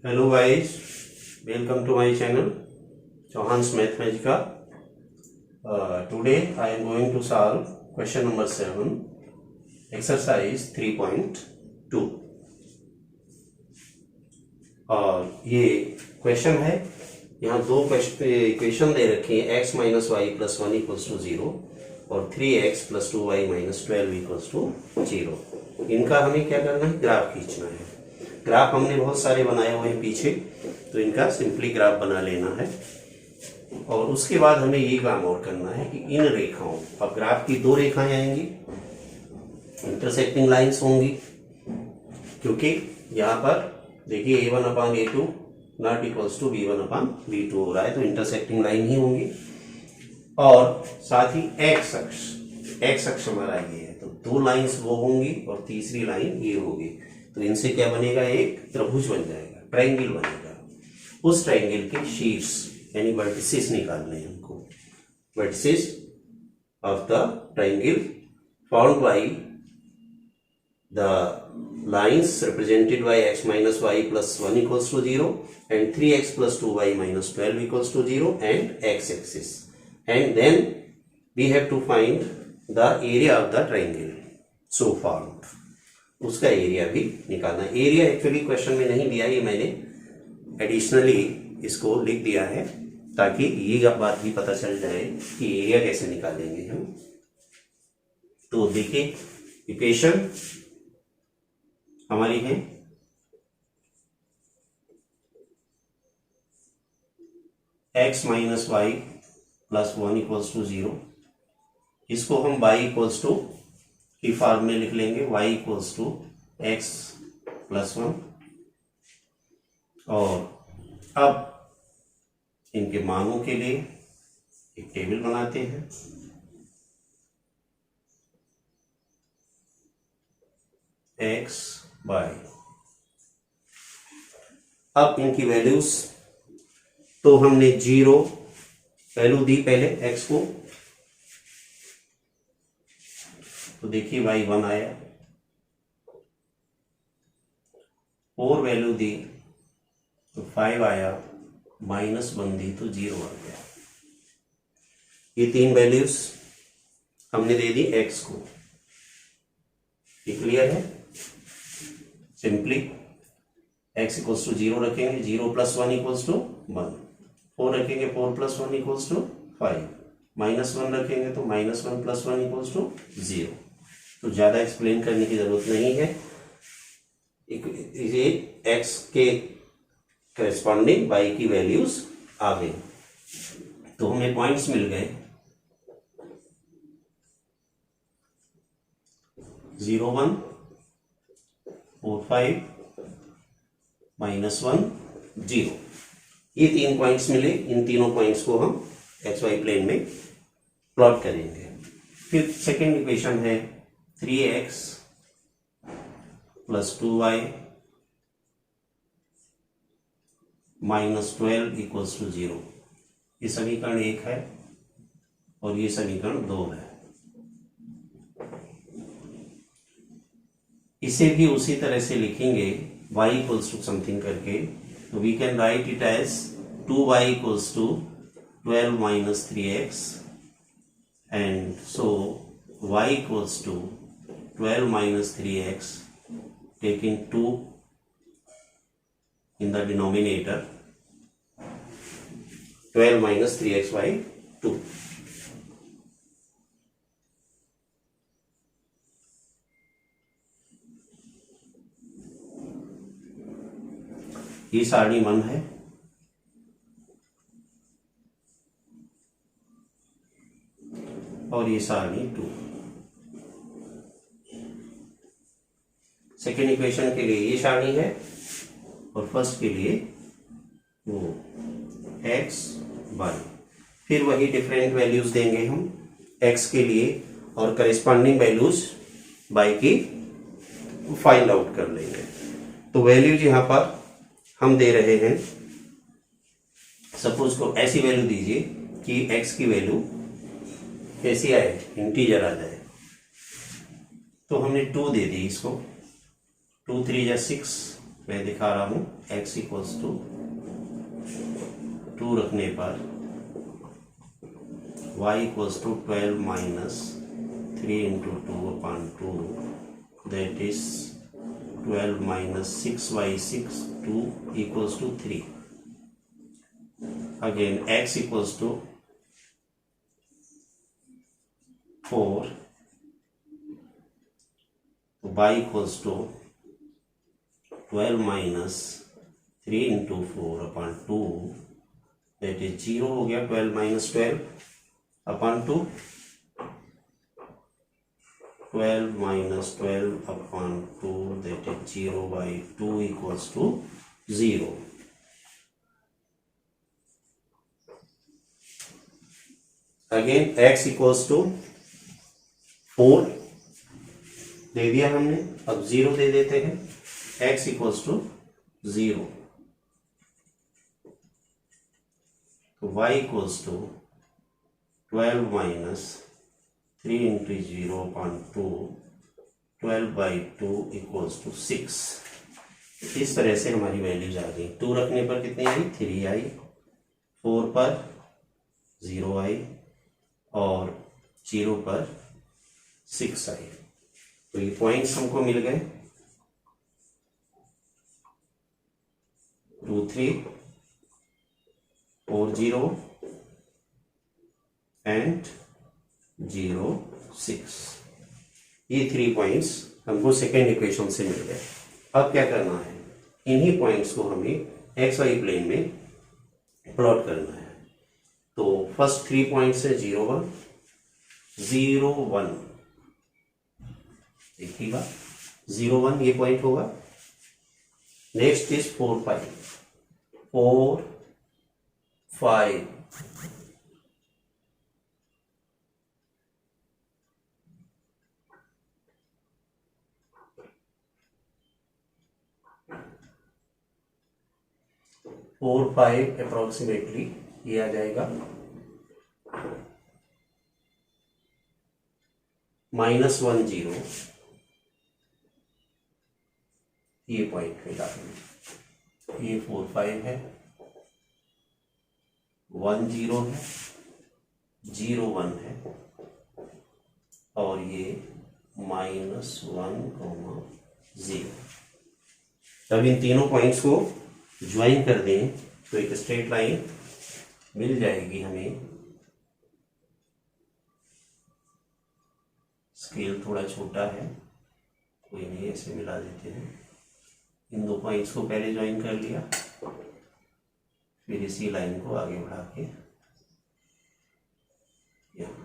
Hello guys, welcome to my channel Chauhan's Mathematica. Today I am going to solve question number 7, exercise 3.2. और ये question है, यहाँ दो equation दे रखी है, x minus y plus 1 equals to 0 और 3x plus 2y minus 12 equals to 0। इनका हमें क्या करना है, ग्राफ खींचना है। ग्राफ हमने बहुत सारे बनाए हुए हैं पीछे, तो इनका सिंपली ग्राफ बना लेना है। और उसके बाद हमें ये काम और करना है कि इन रेखाओं, अब ग्राफ की दो रेखाएं आएंगी, इंटरसेक्टिंग लाइंस होंगी, क्योंकि यहाँ पर देखिए a1/a2 not equals to b1/b2 हो रहा है, तो इंटरसेक्टिंग लाइन ही होंगी। और साथ ही x अक्ष हमारा ये है, तो दो लाइंस वो होंगी और तीसरी लाइन ये होगी। तो इनसे क्या बनेगा, एक त्रिभुज बन जाएगा, ट्रायंगल बनेगा। उस ट्रायंगल के शीर्ष यानी वर्टिसेस निकालने हैं हमको। Vertices of the triangle found by the lines represented by x minus y plus 1 equals to 0 and 3x plus 2y minus 12 equals to 0 and x axis. And then we have to find the area of the triangle so formed. उसका area भी निकालना है। Area actually question में नहीं दिया, ये मैंने additionally इसको लिख दिया है ताकि ये बात भी पता चल जाए कि एरिया कैसे निकालेंगे हम। तो देखिए इक्वेशन हमारी है x minus y plus 1 equals to 0। इसको हम y इक्वल्स टू की फॉर्म में लिख लेंगे, y equals to x plus 1। और अब इनके मानों के लिए एक टेबल बनाते हैं। x बाय, अब इनकी वैल्यूज, तो हमने 0 वैल्यू दी पहले x को, तो देखिए y 1 आया। 4 वैल्यू दी तो 5 आया, -1 दी तो 0 आ गया। ये तीन वैल्यूज हमने दे दी x को। ये क्लियर है? सिंपली x इक्वल्स टू 0 रखेंगे, 0 प्लस 1 इक्वल्स टू 1, 4 रखेंगे, 4 प्लस 1 इक्वल्स टू 5, -1 रखेंगे तो -1 प्लस 1 इक्वल्स टू 0। तो ज्यादा एक्सप्लेन करने की जरूरत नहीं है। ये x के करेस्पॉन्डिंग y की वैल्यूज आ गई, तो हमें पॉइंट्स मिल गए 0 1 4 5 -1 0। ये तीन पॉइंट्स मिले। इन तीनों पॉइंट्स को हम xy प्लेन में प्लॉट करेंगे। फिर सेकेंड इक्वेशन है 3x plus 2y minus 12 equals to 0। ये समीकरण 1 है और ये समीकरण 2 है। इसे भी उसी तरह से लिखेंगे y इक्वल्स टू समथिंग करके, तो we can write it as 2y equals to 12 minus 3x and so y equals to 12 minus 3x, taking 2 in the denominator, 12 minus 3x by 2. ये सारणी 1 है और ये सारणी 2। सेकेंड इक्वेशन के लिए ये सारणी है और फर्स्ट के लिए वो x y। फिर वही डिफरेंट वैल्यूज देंगे हम x के लिए और करेस्पॉन्डिंग वैल्यूज y की फाइंड आउट कर लेंगे। तो वैल्यूज यहां पर हम दे रहे हैं, सपोज को ऐसी वैल्यू दीजिए कि x की वैल्यू कैसी आए, इंटीजर आ जाए। तो हमने 2 दे दी इसको, 2 3 जा 6 मैं दिखा रहा हूं x इक्वल्स टू 2 रखने पर y equals to 12 minus 3 into 2/2 that is 12 minus 6y6 2 equals to 3. Again x equals to 4, y equals to 12 minus 3 into 4/2 that is 0 हो गया. 12 minus 12/2, 12 minus 12/2 that is 0/2 equals to 0. Again x equals to 4 दे दिया हमने, अब 0 दे देते हैं. x equals to 0 तो y equals to 12 minus 3 into 0/2 12/2 equals to 6. इस तरह से हमारी वैल्यूज आ गई. 2 रखने पर कितनी आई? 3 आई. 4 पर 0 आई और 0 पर 6 आई. तो ये पॉइंट्स हमको मिल गए 2 3 4 0 एंड 0 6. ये 3 पॉइंट्स हमको सेकेंड इक्वेशन से मिल गए. अब क्या करना है? इन्हीं पॉइंट्स को हमें एक्स वाई प्लेन में प्लॉट करना है. तो फर्स्ट 3 पॉइंट्स है 0 1 0 1. देखिएगा 0 1 ये पॉइंट होगा. नेक्स्ट इज 4 5 4 5 4 5 अप्रोक्सीमेटली ये आ जाएगा -1 0. ये पॉइंट मिला. ये 4 5 है, 1 0 है, 0 1 है और ये -1 0. अब इन तीनों पॉइंट्स को ज्वाइन कर दें तो एक स्ट्रेट लाइन मिल जाएगी हमें. स्केल थोड़ा छोटा है, कोई नहीं, ऐसे मिला देते हैं. इन 2 पॉइंट्स को पहले ज्वाइन कर लिया, फिर इसी लाइन को आगे बढ़ा के यहाँ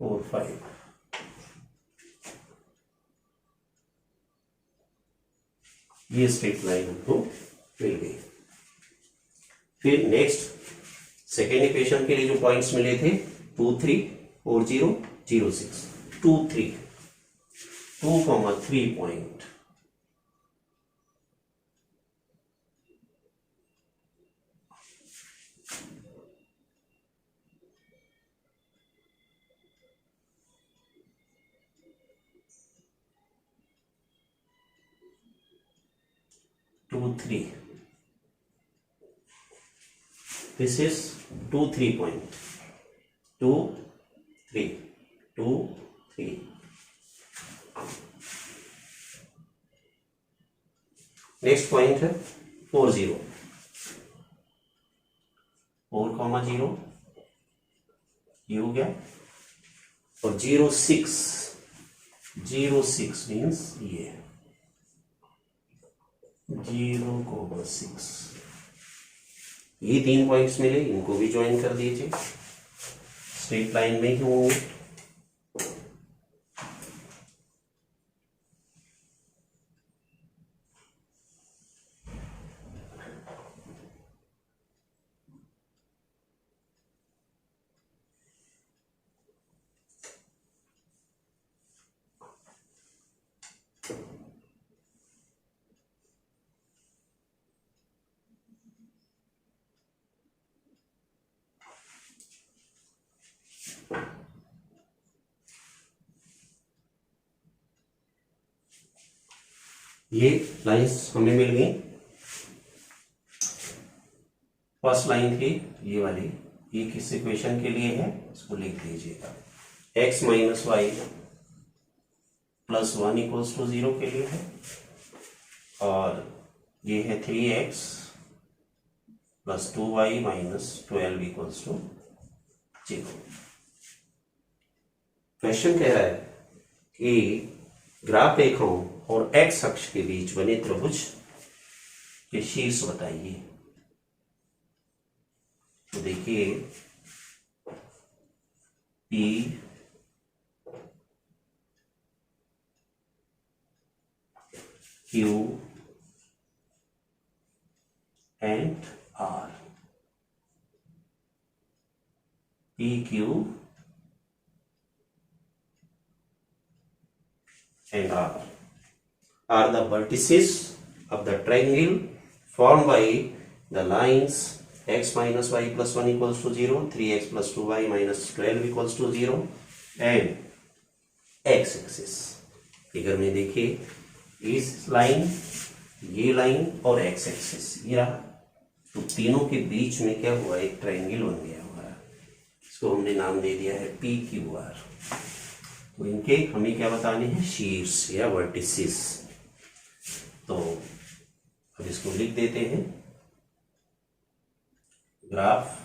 4 5 ये स्ट्रेट लाइन हमको मिल गई. फिर नेक्स्ट सेकेंड इक्वेशन के लिए जो पॉइंट्स मिले थे 2 3 4 0 0 6 2 3 2,3 point. Two 3. This is 2 3 point. 2 3 2 3. Next point है 4 0 4, 0 ये हो गया. और 0 6 0 6 मीन्स ये 0,6. ये 3 पॉइंट्स मिले, इनको भी ज्वाइन कर दीजिए. स्ट्रेट लाइन में ही होंगे. ये लाइंस हमें मिल गई। फर्स्ट लाइन थी ये वाली, ये किस इक्वेशन के लिए है इसको लिख दीजिएगा। x minus y plus 1 equals to 0 के लिए है, और ये है 3x plus 2y minus 12 equals to 0। Question कह रहा है कि ग्राफ रेखाओं और x अक्ष के बीच बने त्रिभुज के शीर्ष बताइए। तो देखिए P Q and R, P Q and R are the vertices of the triangle formed by the lines x minus y plus 1 equals to 0, 3x plus 2y minus 12 equals to 0 and x axis। Figure में देखिए इस line, ये line और x axis ये रहा, तो तीनों के बीच में क्या हुआ, एक ट्रायंगल बन गया हुआ है। इसको हमने नाम दे दिया है PQR। तो इनके हमें क्या बताने हैं, शीर्ष या वर्टिसेस। तो अब इसको लिख देते हैं। ग्राफ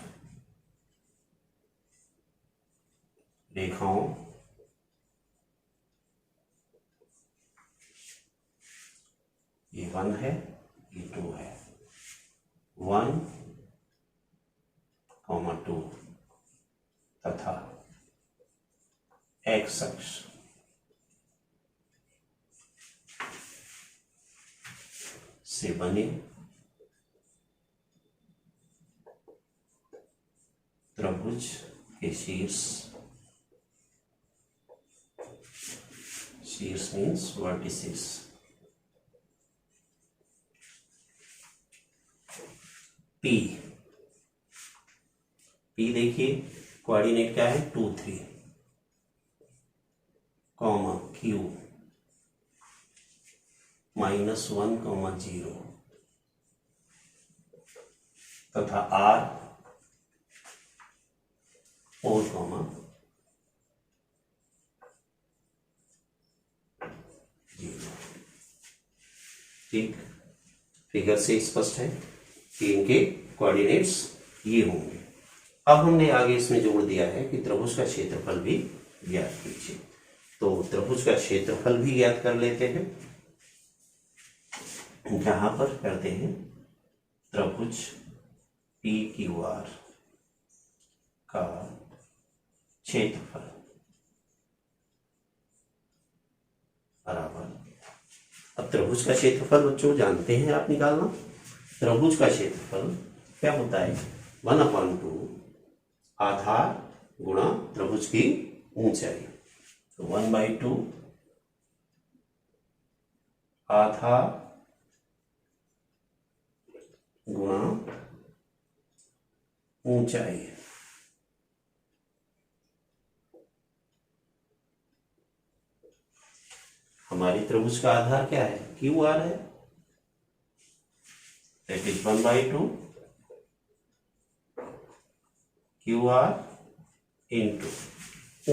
रेखाओं ये 1 है, ये 2 है, 1, 2 तथा x अक्ष से बने त्रिभुज के शीर्ष मीन्स वर्टिसेस P देखिए कोऑर्डिनेट क्या है 2, 3, कॉमा Q -1, 0 तथा R 4, 0। ठीक, फिगर से स्पष्ट है कि इनके कोऑर्डिनेट्स ये होंगे। अब हमने आगे इसमें जोड़ दिया है कि त्रिभुज का क्षेत्रफल भी ज्ञात कीजिए। तो त्रिभुज का क्षेत्रफल भी ज्ञात कर लेते हैं। यहां पर करते हैं त्रिभुज PQR का क्षेत्रफल बराबर, अब त्रिभुज का क्षेत्रफल बच्चों जानते हैं आप निकालना। त्रिभुज का क्षेत्रफल क्या होता है, 1/2 आधार गुणा त्रिभुज की ऊंचाई। तो 1/2 आधार गुणा ऊंचाई। हमारी त्रिभुज का आधार क्या है, QR है, दैट इज 1/2 QR इंटू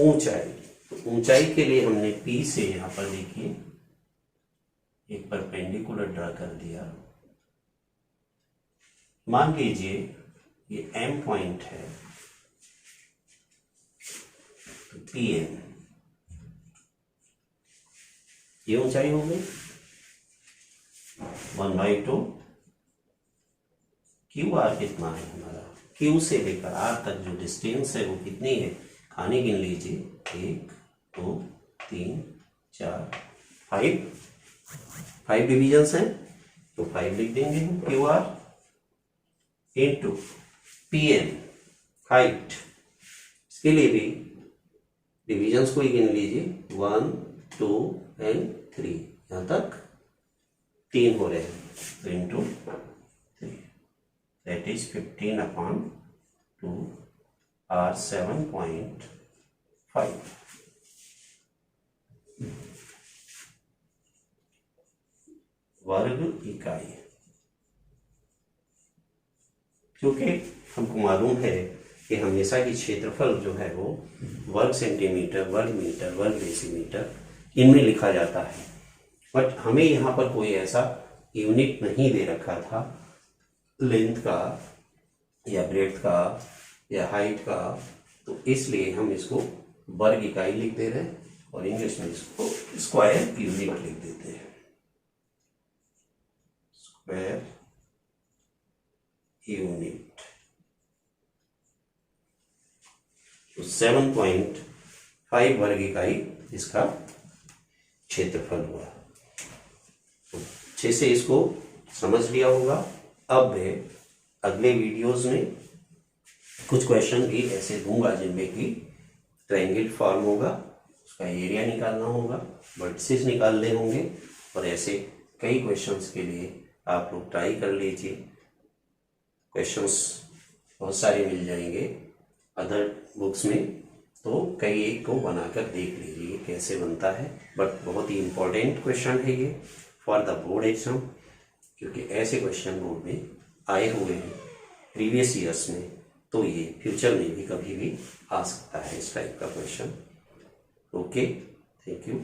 ऊंचाई। तो ऊंचाई के लिए हमने P से यहां पर देखिए एक परपेंडिकुलर ड्रा कर दिया। मान लीजिए ये M पॉइंट है, तो PM ये ऊंचाई हो गई 1/2। QR कितना है हमारा, Q से लेकर R तक जो डिस्टेंस है वो कितनी है, खाने गिन लीजिए, 1, 2, 3, 4, 5 डिवीजन्स हैं, तो 5 लिख देंगे हम। QR इंटू PM हाइट, इसके लिए भी डिवीजन्स को ही गिन लीजिए, 1, 2 एंड 3, यहां तक 3 हो रहे हैं, तो इंटू 3 दैट इज 15/2 R 7.5। वर्ग इकाई। क्योंकि हमको मालूम है कि हमेशा ही क्षेत्रफल जो है वो वर्ग सेंटीमीटर, वर्ग मीटर, वर्ग डेसीमीटर इनमें लिखा जाता है, बट हमें यहाँ पर कोई ऐसा यूनिट नहीं दे रखा था लेंथ का या ब्रेड्थ का या हाइट का, तो इसलिए हम इसको वर्ग इकाई लिख दे रहे हैं और इंग्लिश में इसको स्क्वायर यूनिट लिख देते हैं। Square unit. तो 7.5 वर्ग इकाई इसका क्षेत्रफल हुआ। तो अच्छे से इसको समझ लिया होगा। अब मैं अगले वीडियोस में कुछ क्वेश्चन भी ऐसे दूंगा जिनमें कि ट्रायंगल फॉर्म होगा, उसका एरिया निकालना होगा, वर्टिसेस निकालने होंगे, और ऐसे कई क्वेश्चंस के लिए आप लोग ट्राई कर लीजिए। क्वेश्चंस बहुत सारे मिल जाएंगे अदर बुक्स में, तो कई एक को बनाकर देख लीजिए कैसे बनता है। बट बहुत ही इम्पोर्टेंट क्वेश्चन है ये फॉर द बोर्ड एग्जाम, क्योंकि ऐसे क्वेश्चन बोर्ड में आए हुए हैं प्रीवियस ईयर्स में, तो ये फ्यूचर में भी कभी भी आ सकता है इस टाइप का क्वेश्चन। Okay, thank you.